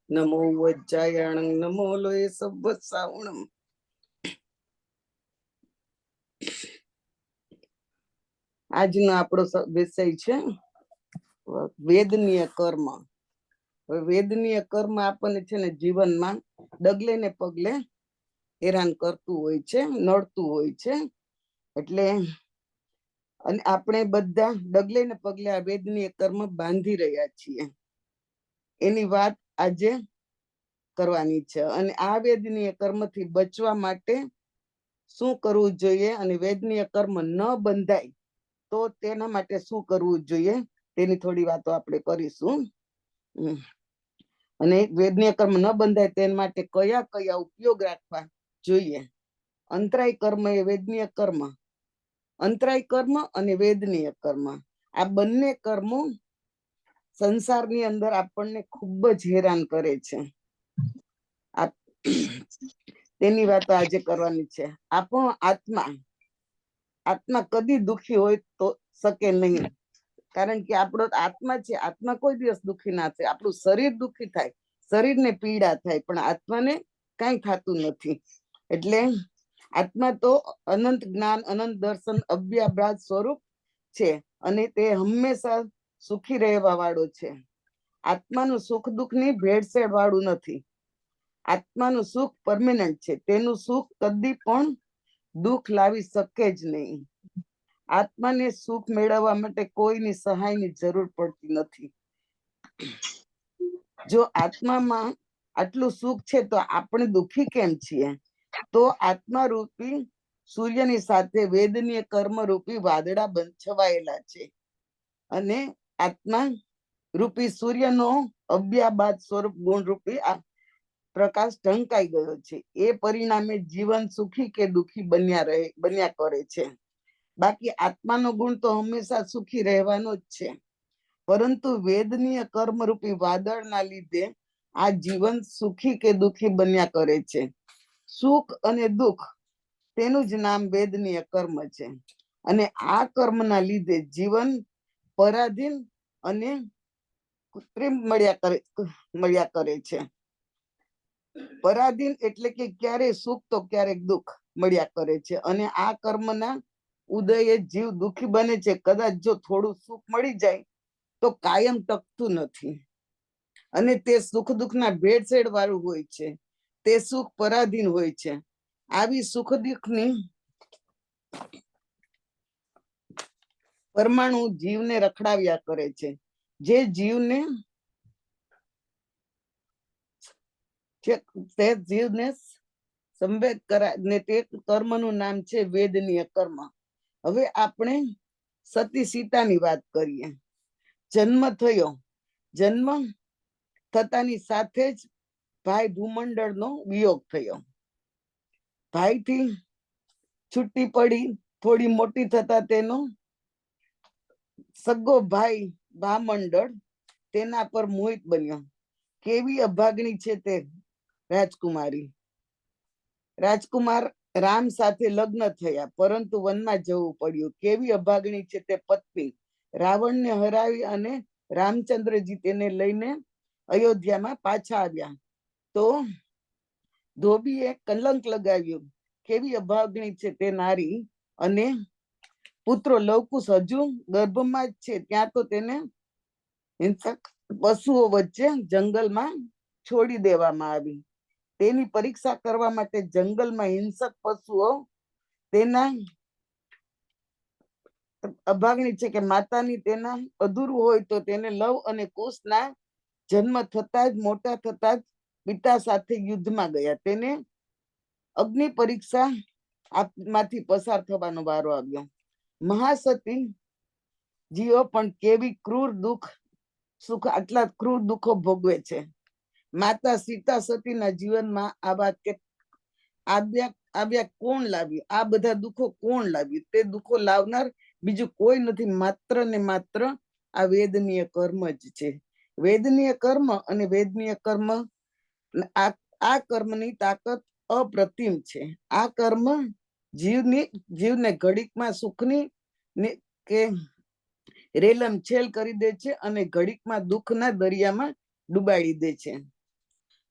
નમો વજ્જાયણ નમો લોય સબ્બ સાવણમ. આજનો આપણો વિષય છે વેદનીય કર્મ. વેદનીય કર્મ આપણને છે ને જીવનમાં ડગલે ને પગલે હેરાન કરતું હોય છે, નડતું હોય છે. એટલે અને આપણે બધા ડગલે ને પગલે આ વેદનીય કર્મ બાંધી રહ્યા છીએ. એની વાત આજે કરવાની છે. અને આ વેદનીય કર્મથી બચવા માટે શું કરવું જોઈએ અને વેદનીય કર્મ ન બંધાય તો તેના માટે શું કરવું જોઈએ તેની થોડી વાતો આપણે કરીશું. અને વેદનીય કર્મ ન બંધાય તેના માટે કયા કયા ઉપયોગ રાખવા જોઈએ. અંતરાય કર્મ એ વેદનીય કર્મ, અંતરાય કર્મ અને વેદનીય કર્મ, આ બંને કર્મો સંસારની અંદર આપણને ખૂબ જ હેરાન કરે છે. તેની વાતો આજે કરવાની છે. આપણો આત્મા આત્મા કદી દુખી હોય તો શકે નહીં, કારણ કે આપણો આત્મા છે. આત્મા કોઈ દિવસ દુખી ના થાય. આપણું શરીર દુખી થાય, શરીરને પીડા થાય, પણ આત્માને કઈ થતું નથી. એટલે આત્મા તો અનંત જ્ઞાન, અનંત દર્શન, અવ્યાભાત સ્વરૂપ છે અને તે હંમેશા સુખી રહેવા વાળો છે. આત્માનું સુખ દુઃખ ની ભેળસેળ વાળું નથી. આત્માનું સુખ પરમેનન્ટ છે. તેનું સુખ કદી પણ દુઃખ લાવી શકે જ નહીં. આત્માને સુખ મેળવવા માટે કોઈની સહાયની જરૂર પડતી નથી. જો આત્મામાં આટલું સુખ છે તો આપણે દુઃખી કેમ છીએ? તો આત્મા રૂપી સૂર્યની સાથે વેદનીય કર્મ રૂપી વાદળા છવાયેલા છે. અને આત્મા રૂપી સૂર્યનો અવ્યાબાદ સ્વરૂપ ગુણ રૂપી આ પ્રકાશ ઢંકાઈ ગયો છે. એ પરિણામે જીવન સુખી કે દુઃખી બન્યા કરે છે. બાકી આત્માનો ગુણ તો હંમેશા સુખી રહેવાનો જ છે. પરંતુ વેદનીય કર્મ રૂપી વાદળના લીધે આ જીવન સુખી કે દુઃખી બન્યા કરે છે. સુખ અને દુઃખ તેનું જ નામ વેદનીય કર્મ છે. અને આ કર્મના લીધે જીવન પરાધીન અને કૃત્રિમ મળ્યા કરે છે. પરાધીન એટલે કે ક્યારેક સુખ તો ક્યારેક દુઃખ મળ્યા કરે છે. અને આ કર્મના ઉદયે જીવ દુઃખી બને છે. કદાચ જો થોડું સુખ મળી જાય તો કાયમ ટકતું નથી. અને તે સુખ દુઃખના ભેળસેળ વાળું હોય છે. તે સુખ પરાધીન હોય છે. આવી સુખ દુઃખની પરમાણુ જીવને રખડાવ્યા કરે છે. જે જીવને સંવેદ કરાય ને તે કર્મનું નામ છે વેદનીય કર્મ. હવે આપણે સતી સીતાની વાત કરીએ. જન્મ થયો, જન્મ થતાની સાથે જ ભાઈ ભૂમંડળનો વિયોગ થયો. ભાઈથી છૂટી પડી, થોડી મોટી થતા તેનો સગો ભાઈ ભામંડળ તેના પર મોહિત બન્યો. કેવી અભાગણી છે તે રાજકુમારી. રાજકુમાર રામ સાથે લગ્ન થયા, પરંતુ વનમાં જવું પડ્યું. કેવી અભાગણી છે તે પત્ની. રાવણને હરાવી અને રામચંદ્રજી તેને લઈને અયોધ્યામાં પાછા આવ્યા તો ધોબીએ કલંક લગાવ્યું. કેવી અભાગણી છે તે નારી. અને પુત્રો લવકુશ હજુ ગર્ભમાં જ છે ત્યાં તો તેને હિંસક પશુઓ વચ્ચે જંગલમાં છોડી દેવામાં આવી. તેની પરીક્ષા કરવા માટે જંગલમાં હિંસક પશુઓ તેના અભાગણી છે કે માતાની તેના અધૂરું હોય તો તેને લવ અને કુશના જન્મ થતા જ મોટા થતા જ પિતા સાથે યુદ્ધમાં ગયા. તેને અગ્નિ પરીક્ષા માંથી પસાર થવાનો વારો આવ્યો. મહાસતી જીવો પણ કેવી ક્રૂર દુઃખ સુખ આટલા ક્રૂર દુઃખો ભોગવે છે. માતા સીતા સતીના જીવનમાં આવ્યા કોણ લાવ્યું? આ બધા દુઃખો કોણ લાવ્યું? તે દુઃખો લાવનાર બીજું કોઈ નથી, માત્ર ને માત્ર આ વેદનીય કર્મ જ છે. વેદનીય કર્મ અને વેદનીય કર્મ આ કર્મની તાકાત અપ્રતિમ છે. આ કર્મ જીવને ઘડીકમાં સુખની કે રેલમ છેલ કરી દે છે અને ઘડીકમાં દુઃખના દરિયામાં ડુબાડી દે છે.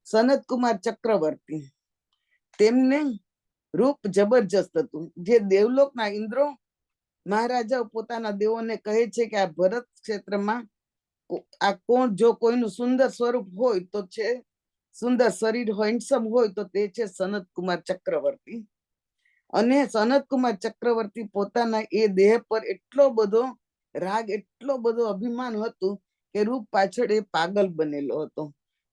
સનત કુમાર ચક્રવર્તી, તેમને રૂપ જબરજસ્ત હતું. જે દેવલોકના ઇન્દ્રો મહારાજાઓ પોતાના દેવોને કહે છે કે આ ભરત ક્ષેત્રમાં આ કોણ, જો કોઈનું સુંદર સ્વરૂપ હોય તો છે, સુંદર શરીર હેન્ડસમ હોય તો તે છે સનત કુમાર ચક્રવર્તી. અને સનત કુમાર ચક્રવર્તી પોતાના એ દેહ પર એટલો બધો રાગ, એટલો બધો અભિમાન હતું કે રૂપ પાછળ એ પાગલ બનેલો હતો.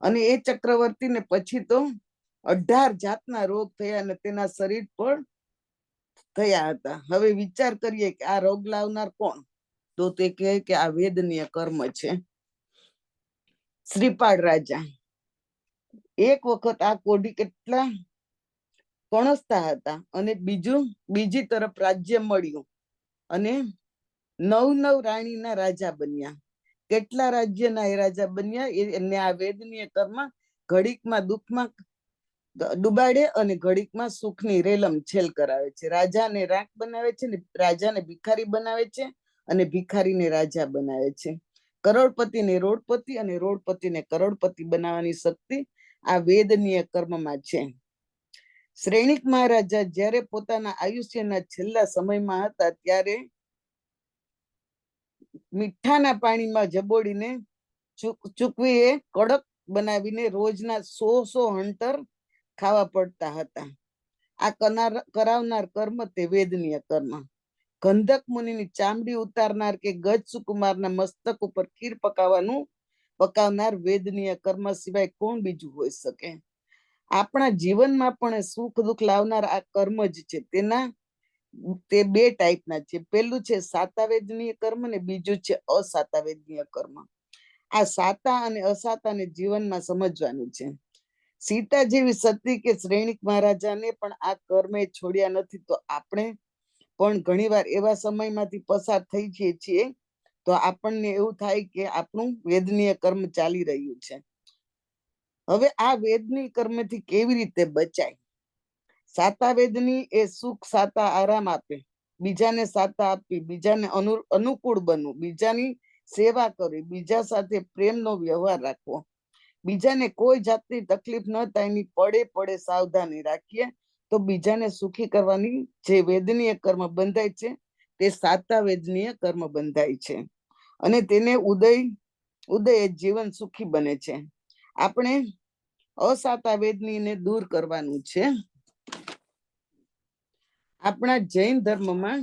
અને એ ચક્રવર્તીને પછી તો 18 જાતના રોગ થયા અને તેના શરીર પર થયા હતા. હવે વિચાર કરીએ કે આ રોગ લાવનાર કોણ? તો તે કહે કે આ વેદનીય કર્મ છે. શ્રીપાળ રાજા, એક વખત આ કોઢી કેટલા કણસતા હતા અને બીજી તરફ રાજ્ય મળ્યું અને 9 રાણીના રાજા બન્યા. કેટલા રાજ્યના એ રાજા બન્યા. એને આ વેદનીય કર્મ ઘડીકમાં દુઃખમાં ડુબાડે અને ઘડીકમાં સુખની રેલમ છેલ કરાવે છે. રાજાને રાખ બનાવે છે, ને રાજાને ભિખારી બનાવે છે, અને ભિખારીને રાજા બનાવે છે. કરોડપતિને રોડપતિ અને રોડપતિને કરોડપતિ બનાવવાની શક્તિ આ વેદનીય કર્મમાં છે. શ્રેણિક મહારાજા જ્યારે પોતાના આયુષ્યના છેલ્લા સમયમાં હતા ત્યારે મીઠાના પાણીમાં જબોડીને ચૂકવીએ કડક બનાવીને રોજના 100 હંટર ખાવા પડતા હતા. આ કરાવનાર કર્મ તે વેદનીય કર્મ. ગંધક મુનિની ચામડી ઉતારનાર કે ગજ સુકુમારના મસ્તક ઉપર ખીર પકાવનાર વેદનીય કર્મ સિવાય કોણ બીજું હોઈ શકે? આપણા જીવનમાં પણ સુખ દુઃખ લાવનાર આ કર્મ જ છે. તે 2 ટાઈપના છે. પેલું છે સાતાવેદનીય કર્મ ને બીજું છે અસાતાવેદનીય કર્મ. આ સાતા અને અસાતાને જીવનમાં સમજવાનું છે. સીતા જેવી સતી કે શ્રેણિક મહારાજાને પણ આ કર્મે છોડ્યા નથી. તો આપણે પણ ઘણીવાર એવા સમયમાંથી પસાર થઈ જઈએ છીએ તો આપણને એવું થાય કે આપણું વેદનીય કર્મ ચાલી રહ્યું છે. હવે આ વેદનીય કર્મથી કેવી રીતે બચાય? સાતા વેદની એ સુખ સાતા આરામ આપે, બીજાને સાતા આપી, બીજાને અનુકૂળ બનવું, બીજાની સેવા કરવી, બીજા સાથે પ્રેમનો વ્યવહાર રાખવો, બીજાને કોઈ જાતની તકલીફ ન થાય એની પડે સાવધાની રાખીએ તો બીજાને સુખી કરવાની જે વેદનીય કર્મ બંધાય છે તે સાતા વેદનીય કર્મ બંધાય છે. અને તેને ઉદય જીવન સુખી બને છે. આપણે અસાતા વેદનીને દૂર કરવાનું છે. આપણા જૈન ધર્મમાં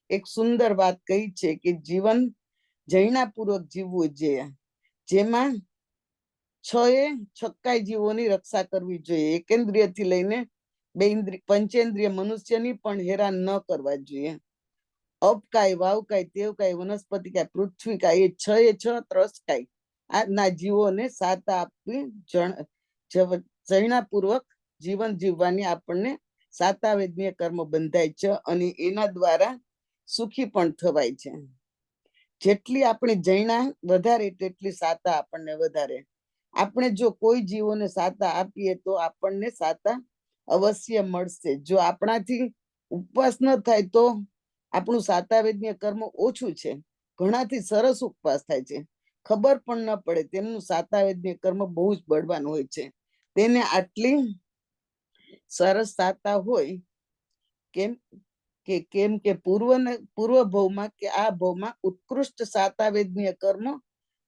એક સુંદર વાત કહી છે કે જીવન જૈનાપૂર્વક જીવવું જોઈએ, જેમાં 6 જીવોની રક્ષા કરવી જોઈએ. એકેન્દ્રિયથી લઈને પંચેન્દ્રિય મનુષ્યની પણ હેરાન ન કરવા જોઈએ. અપકાય, વાવકાય, તેવકાય, વનસ્પતિકાય, પૃથ્વીકાય, એ 6 ત્રસકાય આ જીવોને સાતા આપવી, જૈનાપૂર્વક જીવન જીવવાની આપણને સાતા વેદનીય કર્મ બંધાય છે અને એના દ્વારા સુખી પણ થવાય છે. જેટલી આપણે જૈના વધારે તેટલી સાતા આપણને વધારે. આપણે જો કોઈ જીવોને સાતા આપીએ તો આપણને સાતા અવશ્ય મળશે. જો આપણાથી ઉપવાસ ન થાય તો આપણું સાતા વેદનીય કર્મ ઓછું છે. ઘણાથી સરસ ઉપવાસ થાય છે, ખબર પણ ન પડે. તેમનું સાતા વેદનીય કર્મ બહુ જ બળવાન હોય છે. તેને આટલી સરસ સાતા હોય કેમ કે પૂર્વ ભવમાં કે આ ભવમાં ઉત્કૃષ્ટ સાતા વેદનીય કર્મ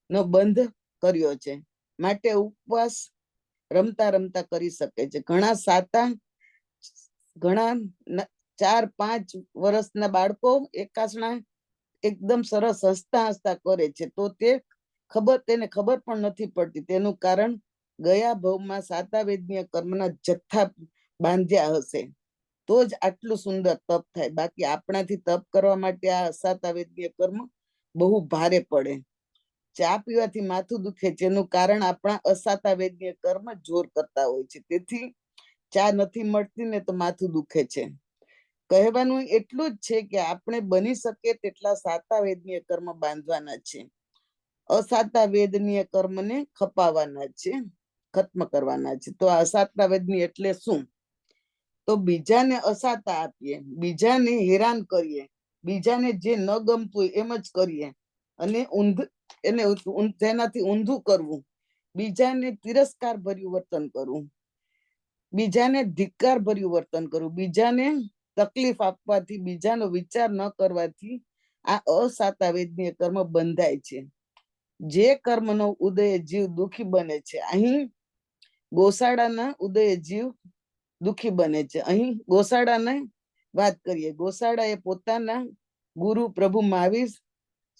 નો બંધ કર્યો છે. માટે ઉપવાસ રમતા રમતા કરી શકે છે. ઘણા સાતા, ઘણા 4-5 વર્ષના બાળકો એકાસણા એકદમ સરસ હસતા હસતા કરે છે તો તેને ખબર પણ નથી પડતી. તેનું કારણ ગયા ભવમાં સાતા વેદનીય કર્મના જથ્થા બાંધ્યા હશે તો જ આટલું સુંદર તપ થાય. બાકી આપણાથી તપ કરવા માટે આ અસાતા વેદનીય કર્મ બહુ ભારે પડે. ચા પીવાથી માથું દુખે છે એનું કારણ આપણા અસાતા વેદનીય કર્મ જોર કરતા હોય છે. તેથી ચા નથી મળતી ને તો માથું દુખે છે. કહેવાનું એટલું જ છે કે આપણે બની શકે તેટલા સાતા વેદનીય કર્મ બાંધવાના છે. અસાતા વેદનીય કર્મને ખપાવવાના છે, ખત્મ કરવાના છે. તો અસાતા વેદની એટલે શું? તો બીજાને અસાતા આપીએ, બીજાને હેરાન કરીએ, બીજાને જે ન ગમતું એમ જ કરીએ અને તેનાથી ઊંધું કરવું બીજાને તિરસ્કાર ભર્યું વર્તન કરવું, બીજાને ધિક્કાર ભર્યું વર્તન કરવું, બીજાને તકલીફ આપવાથી, બીજાનો વિચાર ન કરવાથી આ અસાતા વેદનીય કર્મ બંધાય છે. જે કર્મનો ઉદય જીવ દુઃખી બને છે, અહીં ગોસાડાના ઉદય જીવ દુઃખી બને છે. અહીં ગોસાડાને વાત કરીએ. ગોસાડા એ પોતાના ગુરુ પ્રભુ મહાવીર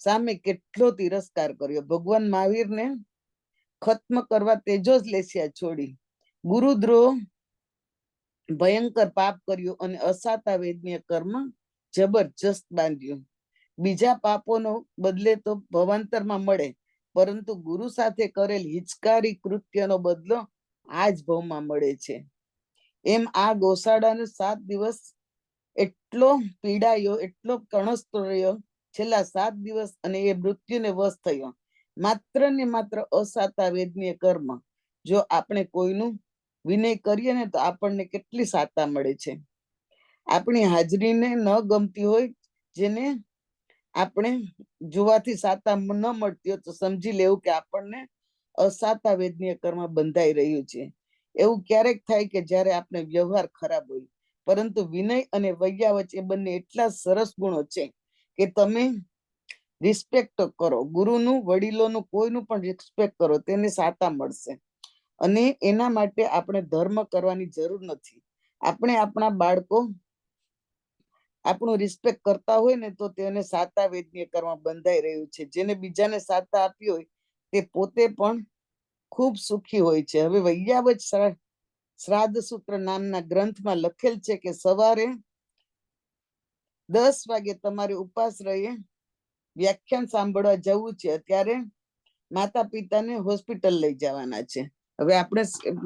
સામે કેટલો તિરસ્કાર કર્યો. ભગવાન મહાવીરને ખત્મ કરવા તેજો જ લેસ્યા છોડી ગુરુદ્રોહ ભયંકર પાપ કર્યું અને અસાતા વેદનીય કર્મ જબરજસ્ત બાંધ્યું. બીજા પાપોનો બદલે તો ભવાંતરમાં મળે, પરંતુ ગુરુ સાથે કરેલ હિચકારી કૃત્યનો બદલો આ જ ભવમાં મળે છે. એમ આ ગોસાડાને 7 દિવસ એટલો પીડાયો, એટલો કણસતો રહ્યો, છેલ્લા 7 દિવસ, અને એ મૃત્યુને વશ થયો. માત્ર ને માત્ર અસાતા વેદનીય કર્મ. જો આપણે કોઈનું વિનય કરીએ ને તો આપણને કેટલી સાતા મળે છે. આપણી હાજરીને ન ગમતી હોય, જેને આપણે જોવાથી સાતા ન મળતી હોય, તો સમજી લેવું કે આપણને અસાતા વેદનીય કર્મ બંધાઈ રહ્યું છે. એવું ક્યારેક થાય કે જ્યારે આપણે વ્યવહાર ખરાબ હોય, પરંતુ વિનય અને વૈયાવચ એ બંને એટલા સરસ ગુણો છે કે તમે રિસ્પેક્ટ કરો, ગુરુનું, વડીલોનું, કોઈનું પણ રિસ્પેક્ટ કરો, તેને સાતા મળશે. અને એના માટે આપણે ધર્મ કરવાની જરૂર નથી. આપણે આપણા બાળકો આપણું રિસ્પેક્ટ કરતા હોય ને, તો તેને સાતા વેદનીય કર્મ બંધાઈ રહ્યું છે. જેને બીજાને સાતા આપી હોય તે પોતે પણ ખૂબ સુખી હોય છે. હવે વૈયાવચ શ્રાદ્ધ સૂત્ર નામના ગ્રંથમાં લખેલ છે કે સવારે 10 વાગે તમારે ઉપાસ રહી વ્યાખ્યાન સાંભળવા જવું છે. ત્યારે માતા પિતાને હોસ્પિટલ લઈ જવાના છે. હવે આપણે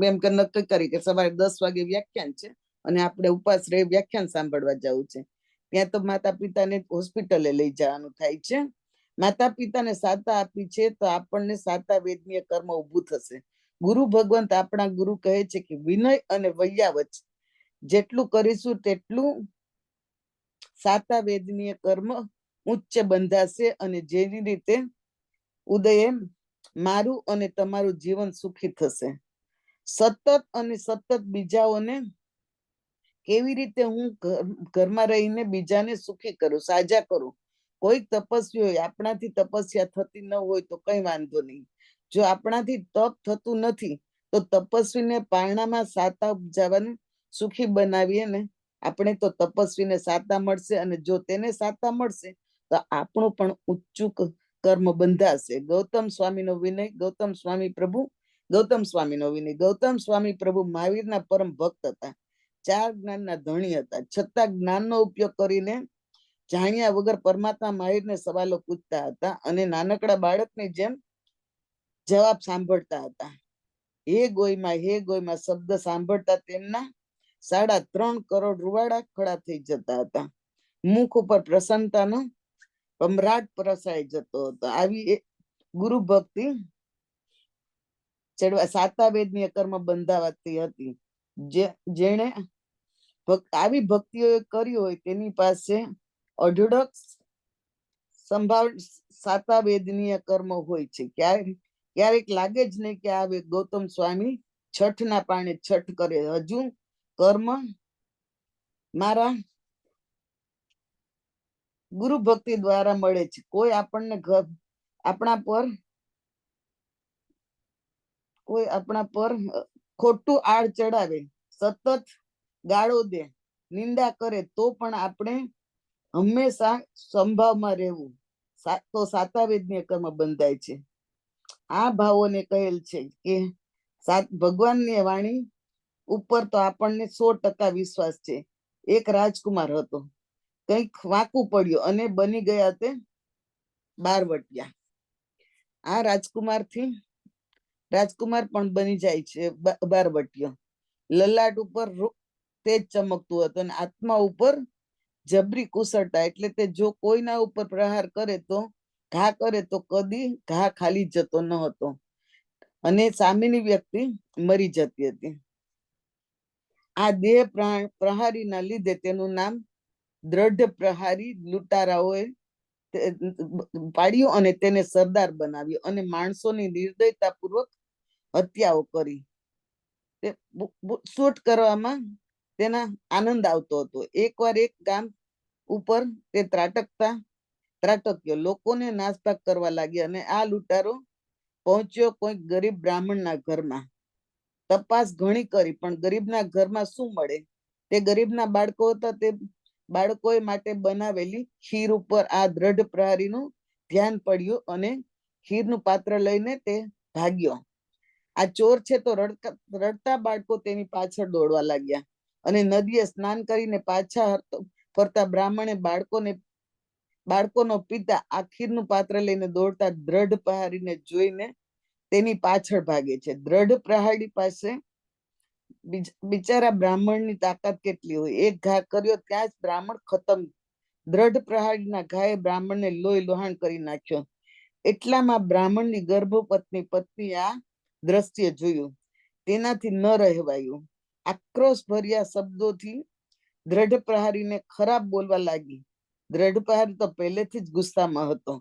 એમ કે નક્કી કરી કે સવારે 10 વાગે વ્યાખ્યાન છે અને આપણે ઉપાસ રહી વ્યાખ્યાન સાંભળવા જવું છે. ત્યાં તો માતા પિતાને હોસ્પિટલે લઈ જવાનું થાય છે. માતા પિતાને સાતા આપી છે તો આપણને સાતા વેદનીય કર્મ ઊભું થશે. ગુરુ ભગવંત આપણા ગુરુ કહે છે કે વિનય અને વૈયાવચ જેટલું કરીશું તેટલું સાતા વેદનીય કર્મ ઉચ્ચ બંધાશે, અને જેવી રીતે ઉદયે મારું અને તમારું જીવન સુખી થશે. સતત અને સતત બીજાઓને કેવી રીતે હું ઘરમાં રહીને બીજાને સુખી કરું, સાજા કરું. કોઈક તપસ્વી હોય, આપણાથી તપસ્યા થતી ન હોય તો કઈ વાંધો નહીં. જો આપણાથી તપ થતું નથી તો તપસ્વીને પારણામાં સાતા ઉપજાવવાનું સુખી બનાવીએ ને, આપણે તો તપસ્વીને સાતા મળશે, અને જો તેને સાતા મળશે તો આપણું પણ ઊંચું કર્મ બંધાશે. ગૌતમ સ્વામીનો વિનય. ગૌતમ સ્વામી પ્રભુ ગૌતમ સ્વામીનો વિનય. ગૌતમ સ્વામી પ્રભુ મહાવીરના પરમ ભક્ત હતા. 4 જ્ઞાનના ધણી હતા, છતાં જ્ઞાનનો ઉપયોગ કરીને જાણ્યા વગર પરમાત્મા મહાવીરને સવાલો પૂછતા હતા, અને નાનકડા બાળકની જેમ જવાબ સાંભળતા હતા. હે ગોઈમાં, હે ગોઈમાં શબ્દ સાંભળતા તેમના 3.5 કરોડ રૂવાડા ખડા થઈ જતા હતા. મુખ ઉપર પ્રસન્નતાનો પમરાટ પ્રસાઈ જતો હતો. આવી ગુરુ ભક્તિ ચડવા સાતા વેદનીય કર્મ બંધાવાતી હતી. જેણે આવી ભક્તિઓ કરી હોય તેની પાસે અઢળક સંભાવ સાતા વેદનીય કર્મ હોય છે. ક્યારેક લાગે જ નહીં કે આ ગૌતમ સ્વામી છઠના પાણી છઠ કરે. હજુ કર્મ મારા ગુરુ ભક્તિ દ્વારા મળે છે. કોઈ આપણને આપણા પર ખોટું આડ ચડાવે, સતત ગાળો દે, નિંદા કરે, તો પણ આપણે હંમેશા સંભાવમાં રહેવું, તો સાતા વેદનીય કર્મ બંધાય છે. આ ભાવોને કહેલ છે કે ભગવાનની વાણી ઉપર તો આપણને 100% વિશ્વાસ છે. એક રાજકુમાર હતો, કંઈક વાંકું પડ્યું અને બની ગયા તે બારવટિયા. આ રાજકુમાર પણ બની જાય છે બારવટિયો. લલાટ ઉપર તેજ ચમકતું હતું અને આત્મા ઉપર જબરી કુશળતા. એટલે તે જો કોઈના ઉપર પ્રહાર કરે તો ઘા કરે તો કદી ઘા ખાલી જતો ન હતો, અને સામેની વ્યક્તિ મરી જતી હતી. આ દેહ પ્રહારીના લીધે તેનું નામ દ્રઢ પ્રહારી લૂંટારાઓએ પાડ્યું અને તેને સરદાર બનાવ્યો, અને માણસોની નિર્દયતા પૂર્વક હત્યાઓ કરી. તે શૂટ કરવામાં તેના આનંદ આવતો હતો. એકવાર એક ગામ ઉપર તે ત્રાટક્યો, લોકોને નાસભાગ કરવા લાગ્યા અને આ લૂંટારો પહોંચ્યો કોઈ ગરીબ બ્રાહ્મણના ઘરમાં. તપાસ ઘણી કરી પણ ગરીબના ઘરમાં શું મળે? તે ગરીબના બાળકો હતા. તે બાળકોએ માટે બનાવેલી ખીર ઉપર આ દ્રઢ પ્રહારીનું ધ્યાન પડ્યું અને ખીરનું પાત્ર લઈને તે ભાગ્યો. આ ચોર છે તો રડતા બાળકો તેની પાછળ દોડવા લાગ્યા અને નદીએ સ્નાન કરીને પાછા ફરતા બ્રાહ્મણે બાળકોનો પિતા આ ખીરનું પાત્ર લઈને દોડતા દ્રઢ પ્રહારીને જોઈને તેની પાછળ ભાગે છે. દ્રઢ પ્રહારી પાસે બિચારા બ્રાહ્મણની તાકાત કેટલી હોય! એક ઘા કર્યો ત્યાં જ બ્રાહ્મણ ખતમ. દ્રઢ પ્રહારીના ઘાએ બ્રાહ્મણને લોહી લોહાણ કરી નાખ્યો. એટલામાં બ્રાહ્મણની ગર્ભપત્ની પત્ની આ દ્રશ્ય જોયું. તેનાથી ન રહેવાયું. આક્રોશ ભર્યા શબ્દોથી દ્રઢ પ્રહારીને ખરાબ બોલવા લાગી. દ્રઢ પ્રહારી તો પહેલેથી જ ગુસ્સામાં હતો.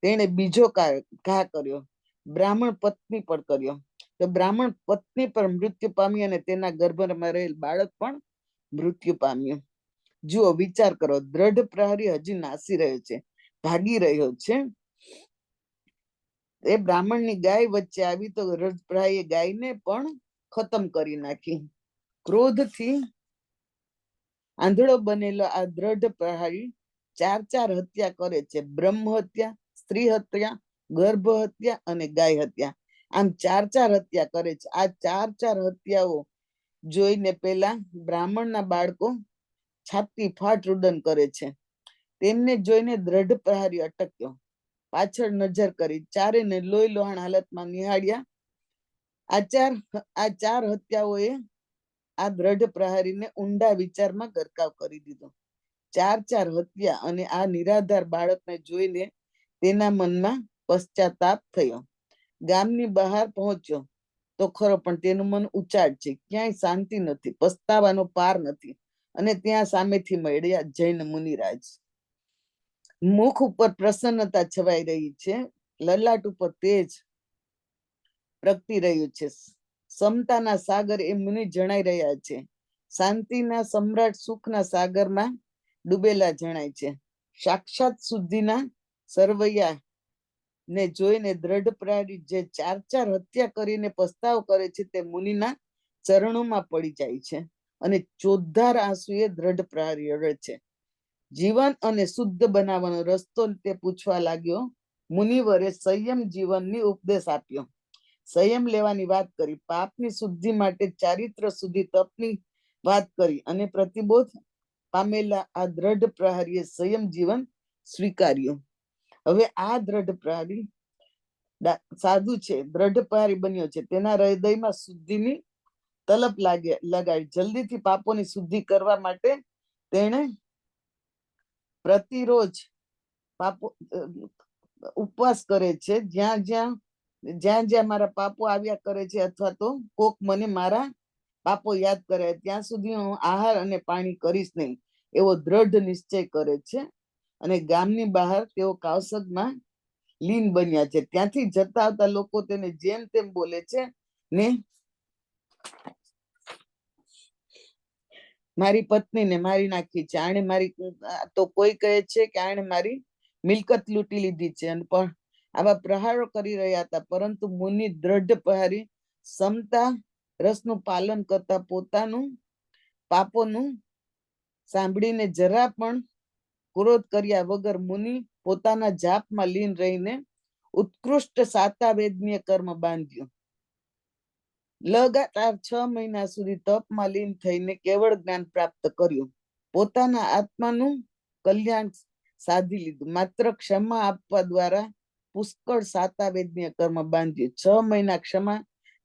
તેણે બીજો ઘા કર્યો. બ્રાહ્મણ પત્ની પર કર્યો તો બ્રાહ્મણ પત્ની પર મૃત્યુ પામી અને તેના ગર્ભમાં રહેલ બાળક પણ મૃત્યુ પામ્યું. જુઓ, વિચાર કરો, દ્રઢ પ્રહારી હજી નાસી રહ્યો છે, ભાગી રહ્યો છે. એ બ્રાહ્મણની ગાય વચ્ચે આવી તો દ્રઢ પ્રહારીએ ગાયને પણ ખતમ કરી નાખી. ક્રોધથી આંધળો બનેલો આ દ્રઢ પ્રહારી 4 હત્યા કરે છે. બ્રહ્મ હત્યા, સ્ત્રી હત્યા, ગર્ભ હત્યા અને ગાય હત્યા. આમ 4 હત્યા કરે છે. આ 4 હત્યાઓ જોઈને પેલા બ્રાહ્મણના બાળકો છાતી ફાટ રુદન કરે છે. તેમને જોઈને દ્રઢ પ્રહારી અટક્યો, પાછળ નજર કરી, ચારેને લોહી લોહાણ હાલતમાં નિહાળ્યા. આ 4 હત્યાઓએ આ દ્રઢ પ્રહારીને ઊંડા વિચારમાં ગરકાવ કરી દીધો. 4 હત્યા અને આ નિરાધાર બાળકને જોઈને તેના મનમાં પશ્ચાતાપ થયો. ગામની બહાર પહોંચ્યો તો ખરો, પણ તેનું મન ઉચાળ છે. ક્યાંય શાંતિ નથી, પસ્તાવાનો પાર નથી. અને ત્યાં સામેથી મળ્યા જૈન મુનિરાજ. મુખ ઉપર પ્રસન્નતા છવાઈ રહી છે, લલાટ ઉપર તેજ પ્રગટી રહ્યું છે. સમતાના સાગર એ મુનિ જણાઈ રહ્યા છે. શાંતિના સમ્રાટ સુખના સાગરમાં ડૂબેલા જણાય છે. સાક્ષાત શુદ્ધિના સરવૈયા ને જોઈને દ્રઢ પ્રહારી જે 4 હત્યા કરીને પસ્તાવ કરે છે તે મુનિના ચરણોમાં પડી જાય છે અને ચોધાર આંસુએ દ્રઢ પ્રહારી રડે છે. જીવન અને શુદ્ધ બનાવવાનો રસ્તો તે પૂછવા લાગ્યો. મુનિવરે સંયમ જીવનની ઉપદેશ આપ્યો. સંયમ લેવાની વાત કરી. પાપની શુદ્ધિ માટે ચારિત્ર સુધી તપની વાત કરી અને પ્રતિબોધ પામેલા આ દ્રઢ પ્રહારીએ સંયમ જીવન સ્વીકાર્યું. હવે આ દ્રઢ પ્રહારી સાધુ છે, દ્રઢ પ્રહારી બન્યો છે. તેના હૃદયમાં શુદ્ધિની તલપ લગાડી. જલ્દીથી પાપોની શુદ્ધિ કરવા માટે તેણે પ્રતિરોજ ઉપવાસ કરે છે. જ્યાં જ્યાં મારા પાપો આવ્યા કરે છે અથવા તો કોક મને મારા પાપો યાદ કરે ત્યાં સુધી હું આહાર અને પાણી કરીશ નહીં એવો દ્રઢ નિશ્ચય કરે છે. અને ગામની બહાર તેઓ કૌશગમાં લીન બન્યા છે. ત્યાંથી જતા આવતા લોકો તેને જેમ તેમ બોલે છે ને મારી પત્નીને મારી નાખી છે, આણે મારી, તો કોઈ કહે છે કે આણે મારી મિલકત લૂંટી લીધી છે. અને પણ આવા પ્રહારો કરી રહ્યા હતા. પરંતુ મુનિ દ્રઢ પ્રહારી સમતા રસનું પાલન કરતા પોતાનું પાપોનું સાંભળીને જરા પણ ક્રોધ કર્યા વગર મુનિ પોતાના જાપમાં લીન રહીને ઉત્કૃષ્ટ સાતાવેદનીય કર્મ બાંધ્યું. લગાતાર 6 મહિના સુધી તપમાં લીન થઈને કેવળ જ્ઞાન પ્રાપ્ત કર્યું. પોતાના આત્માનું કલ્યાણ સાધી લીધું. માત્ર ક્ષમા આપવા દ્વારા પુષ્કળ સાતાવેદનીય કર્મ બાંધ્યું. 6 મહિના ક્ષમા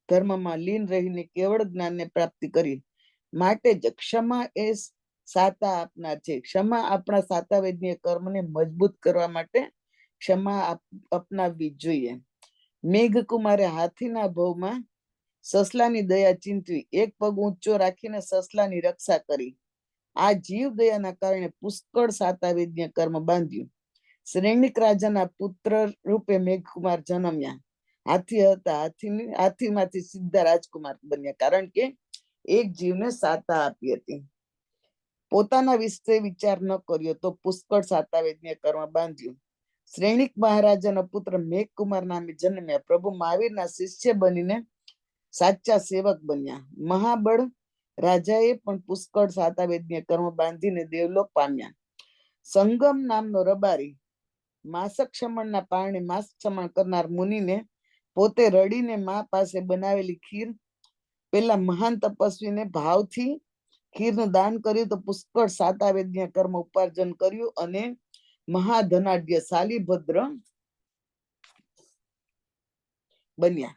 ધર્મમાં લીન રહીને કેવળ જ્ઞાનને પ્રાપ્તિ કરી. માટે જ ક્ષમા એ સાતા આપનાર છે. ક્ષમા આપણા સાતાવેદનીય કર્મને મજબૂત કરવા માટે ક્ષમા અપનાવવી જોઈએ. મેઘકુમારે હાથીના ભવમાં સસલાની દયા ચિંતવી. એક પગ ઊંચો રાખીને સસલાની રક્ષા કરી. આ જીવ દયાના કારણે પુષ્કળ સાતાવેદનીય કર્મ બાંધ્યું. શ્રેણિક રાજાના પુત્ર રૂપે મેઘકુમાર જન્મ્યા. હાથી હતા, હાથીમાંથી સીધા રાજકુમાર બન્યા, કારણ કે એક જીવને સાતા આપી હતી. પોતાના વિશે વિચાર ન કર્યો તો પુષ્કળ સાતાવેદને કર્મ બાંધ્યું. શ્રેણિક મહારાજાનો પુત્ર મેઘકુમાર નામે જન્મ્યા. પ્રભુ મહાવીરના શિષ્ય બનીને સાચા સેવક બન્યા. મહાબળ રાજાએ પણ પુષ્કળ સાતાવેદને કર્મ બાંધીને દેવલોક પામ્યા. સંગમ નામનો રબારી માસક ક્ષમણના પારણે માસ ક્ષમણ કરનાર મુનિને પોતે રડીને મા પાસે બનાવેલી ખીર પેલા મહાન તપસ્વીને ભાવથી ખીરનું દાન કર્યું તો પુષ્કળ સાતાવેદન્ય કર્મ ઉપાર્જન કર્યું અને મહાધનાઢ્ય શાલીભદ્ર બન્યા.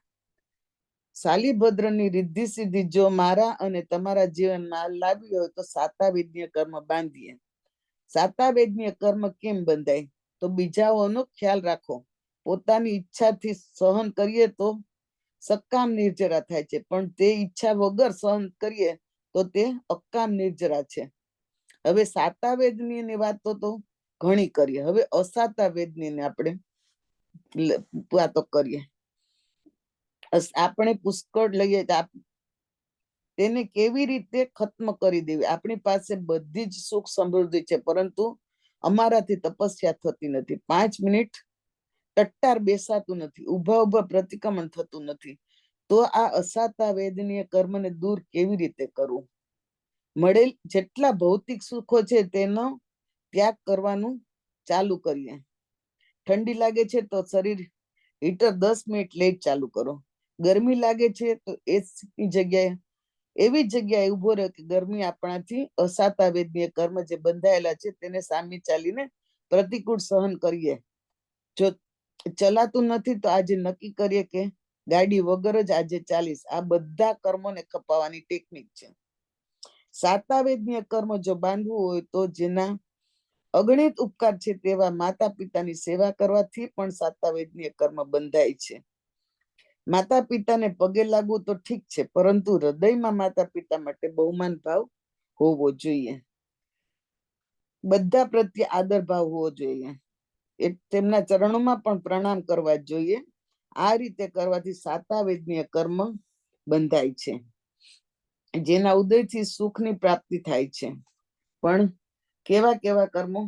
શાલીભદ્રની રિદ્ધિ સિદ્ધિ જો મારા અને તમારા જીવનમાં લાવી હોય તો સાતાવેદન્ય કર્મ બાંધીએ. સાતાવેદન્ય કર્મ કેમ બંધાય? તો બીજાઓનો ખ્યાલ રાખો. પોતાની ઈચ્છાથી સહન કરીએ તો સકામ નિર્જરા થાય છે, પણ તે ઈચ્છા વગર સહન કરીએ તો તે અકામ નિર્જરા છે. હવે સાતાવેદની વાત તો ઘણી કરીએ. હવે અસાતાવેદની આપણે વાતો કરીએ. આપણે પુષ્કળ લઈએ તેને કેવી રીતે ખત્મ કરી દેવી? આપણી પાસે બધી જ સુખ સમૃદ્ધિ છે, પરંતુ અમારાથી તપસ્યા થતી નથી. 5 મિનિટ ટટ્ટાર બેસાતું નથી, ઉભા પ્રતિક્રમણ થતું નથી. તો આ અસાતા વેદનીય કર્મને દૂર કેવી રીતે કરવું? મળેલ જેટલા ભૌતિક સુખો છે તેનો ત્યાગ કરવાનું ચાલુ કરીએ. ઠંડી લાગે છે તો શરીર હીટર 10 મિનિટ લેટ ચાલુ કરો. ગરમી લાગે છે તો એસી જગ્યાએ એવી જગ્યાએ ઉભો રહ્યો કે ગરમી આપણાથી અસાતા વેદનીય કર્મ જે બંધાયેલા છે તેને સામે ચાલીને પ્રતિકૂળ સહન કરીએ. જો ચલાતું નથી તો આજે નક્કી કરીએ કે ગાડી વગર જ આજે ચાલીશ. આ બધા કર્મોને ખપાવવાની ટેકનિક છે. સાતાવેદનીય કર્મ જો બાંધવું હોય તો જેના અગણિત ઉપકાર છે તેવા માતા પિતાની સેવા કરવાથી પણ સાતાવેદનીય કર્મ બંધાય છે. માતા પિતાને પગે લાગવું તો ઠીક છે, પરંતુ હૃદયમાં માતા પિતા માટે બહુમાન ભાવ હોવો જોઈએ. બધા પ્રત્યે આદર ભાવ હોવો જોઈએ. તેમના ચરણોમાં પણ પ્રણામ કરવા જોઈએ. આ રીતે કરવાથી સાતાવેદનીય કર્મ બંધાય છે, જેના ઉદયથી સુખની પ્રાપ્તિ થાય છે. પણ કેવા કેવા કર્મો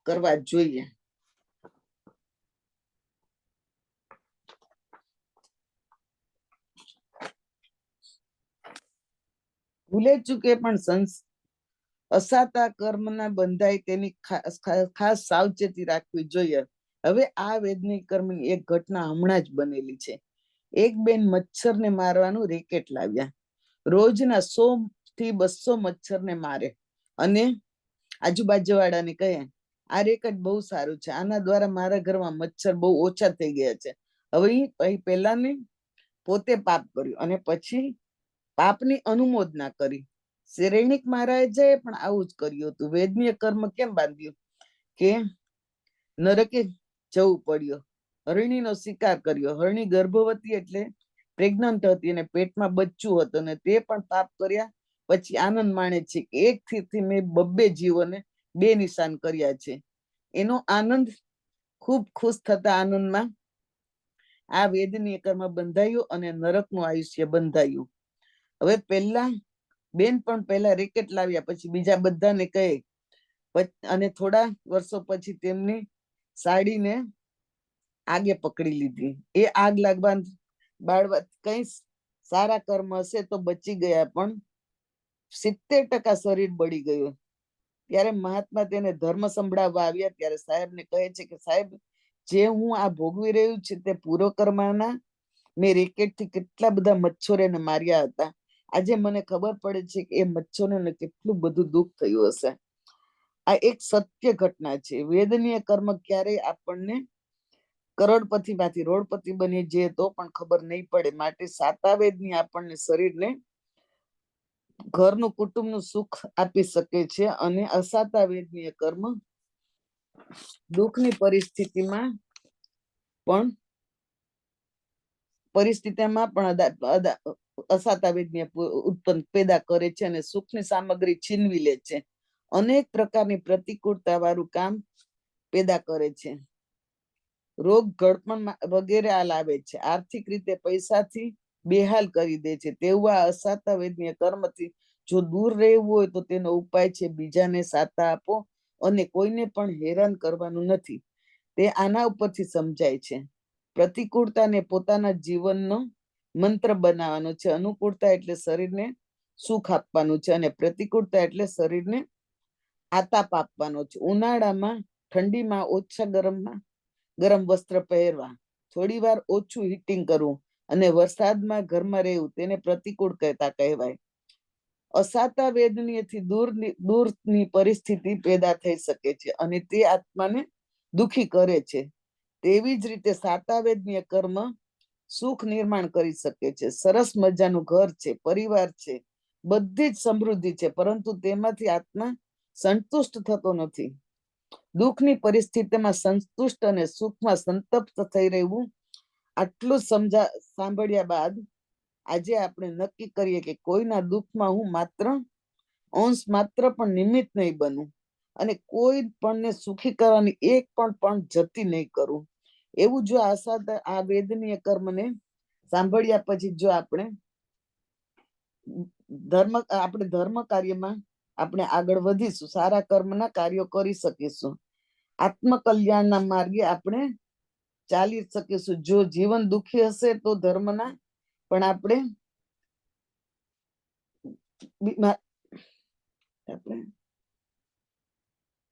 કરવા જોઈએ? ભૂલે ચૂકે પણ અસાતા કર્મના બંધાય તેની ખાસ સાવચેતી રાખવી જોઈએ. હવે આ વેદની કર્મની એક ઘટના હમણાં જ બનેલી છે. એક બેન મચ્છરને મારવાનું રેકેટ લાવ્યા. રોજના 100 થી 200 મચ્છરને મારે અને આજુબાજુ વાળાને કહે આ રેકેટ બહુ સારું છે, આના દ્વારા મારા ઘરમાં મચ્છર બહુ ઓછા થઈ ગયા છે. હવે પહેલાને પોતે પાપ કર્યું અને પછી પાપની અનુમોદના કરી. શ્રેણિક મહારાજાએ પણ આવું જ કર્યું હતું. વેદનીય કર્મ કેમ બાંધ્યું? કે નરકે જવું પડ્યું, હરણીનો શિકાર કર્યો. હરણી ગર્ભવતી એટલે પ્રેગ્નન્ટ હતી અને પેટમાં બચ્ચું હતું, અને તે પણ પાપ કર્યા પછી આનંદ માણે છે કે એક થી મેં 2 જીવોને 2 નિશાન કર્યા છે. એનો આનંદ ખૂબ ખુશ થતા આનંદમાં આ વેદનીય કર્મ બંધાયું અને નરકનું આયુષ્ય બંધાયું. હવે બેન પણ પહેલા રેકેટ લાવ્યા, પછી બીજા બધાને કહે, અને થોડા વર્ષો પછી તેમની સાડીને આગે પકડી લીધી. એ આગ લાગવા બાળવા કઈ સારા કર્મ હશે તો બચી ગયા, પણ 70% શરીર બળી ગયું. ત્યારે મહાત્મા તેને ધર્મ સંભળાવવા આવ્યા. ત્યારે સાહેબને કહે છે કે સાહેબ, જે હું આ ભોગવી રહ્યું છે તે પૂર્વ કર્મના મેં રેકેટથી કેટલા બધા મચ્છરોને માર્યા હતા. આજે મને ખબર પડે છે કે એ મચ્છરોને કેટલું બધું દુઃખ થયું હશે. આ એક સત્ય ઘટના છે. વેદનીય કર્મ ક્યારેય આપણને કરોડપતિમાંથી રોડપતિ બની જઈએ તો પણ ખબર નહીં પડે. માટે સાતાવેદની આપણને શરીરને ઘરનું કુટુંબનું સુખ આપી શકે છે, અને અસાતાવેદનીય કર્મ દુઃખની પરિસ્થિતિમાં પણ અસાતાવેદનીય ઉત્પન્ન પેદા કરે છે અને સુખની સામગ્રી છીનવી લે છે. અનેક પ્રકારની પ્રતિકૂળતા વાળું કામ પેદા કરે છે. રોગ ઘડપણ વગેરે આ લાવે છે. આર્થિક રીતે પૈસાથી બેહાલ કરી દે છે. તેવું આ અસાતા વેદનીય કર્મથી જો દૂર રહેવું હોય તો તેનો ઉપાય છે બીજાને સાતા આપો અને કોઈને પણ હેરાન કરવાનું નથી. તે આના ઉપરથી સમજાય છે. પ્રતિકૂળતાને પોતાના જીવનનો મંત્ર બનાવવાનો છે. અનુકૂળતા એટલે શરીરને સુખ આપવાનું છે અને પ્રતિકૂળતા એટલે શરીરને આતાપ આપવાનો છે. ઉનાળામાં ઠંડીમાં ઓછા ગરમ વસ્ત્ર પહેરવા, થોડી વાર ઓછું હીટિંગ કરવું અને વરસાદમાં ઘરમાં રહેવું તેને પ્રતિકૂળતા કહેવાય. અસાતા વેદનીયથી દૂરની પરિસ્થિતિ પેદા થઈ શકે છે અને તે આત્માને દુખી કરે છે. તેવી જ રીતે સાતા વેદનીય કર્મ સુખ નિર્માણ કરી શકે છે. સરસ મજાનું ઘર છે, પરિવાર છે, બધી જ સમૃદ્ધિ છે, પરંતુ તેમાંથી આત્મા સંતુષ્ટ થતો નથી. દુઃખની પરિસ્થિતિમાં સંતુષ્ટ અને સુખમાં સંતપ્ત થઈ રહેવું. આટલું સાંભળ્યા બાદ આજે આપણે નક્કી કરીએ કે કોઈના દુઃખમાં હું માત્ર અંશ માત્ર પણ નિમિત્ત નહીં બનું અને કોઈ પણને સુખી કરવાની એક પણ જતી નહીં કરું. એવું જો આ વેદનીય કર્મને સાંભળ્યા પછી જો આપણે ધર્મ કાર્યમાં આપણે આગળ વધીશું, સારા કર્મના કાર્યો કરી શકીશું, આત્મકલ્યાણના માર્ગે આપણે ચાલી શકીશું. જો જીવન દુઃખી હશે તો ધર્મના પણ આપણે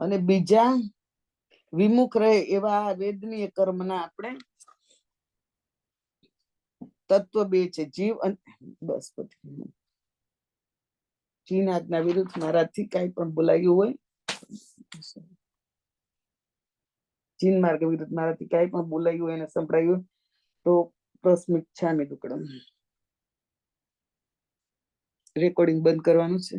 અને બીજા વિમુખ રહે એવા વેદનીય કર્મના આપણે તત્વ બે છે, જીવ અને બસ પછી ચીન આજ્ઞા વિરુદ્ધ મારાથી કઈ પણ બોલાયું હોય, ચીન માર્ગ વિરુદ્ધ મારાથી કઈ પણ બોલાયું હોય અને સંભળાયું તો પ્રસ્મિચ્છામિ દુક્કડમ. રેકોર્ડિંગ બંધ કરવાનું છે.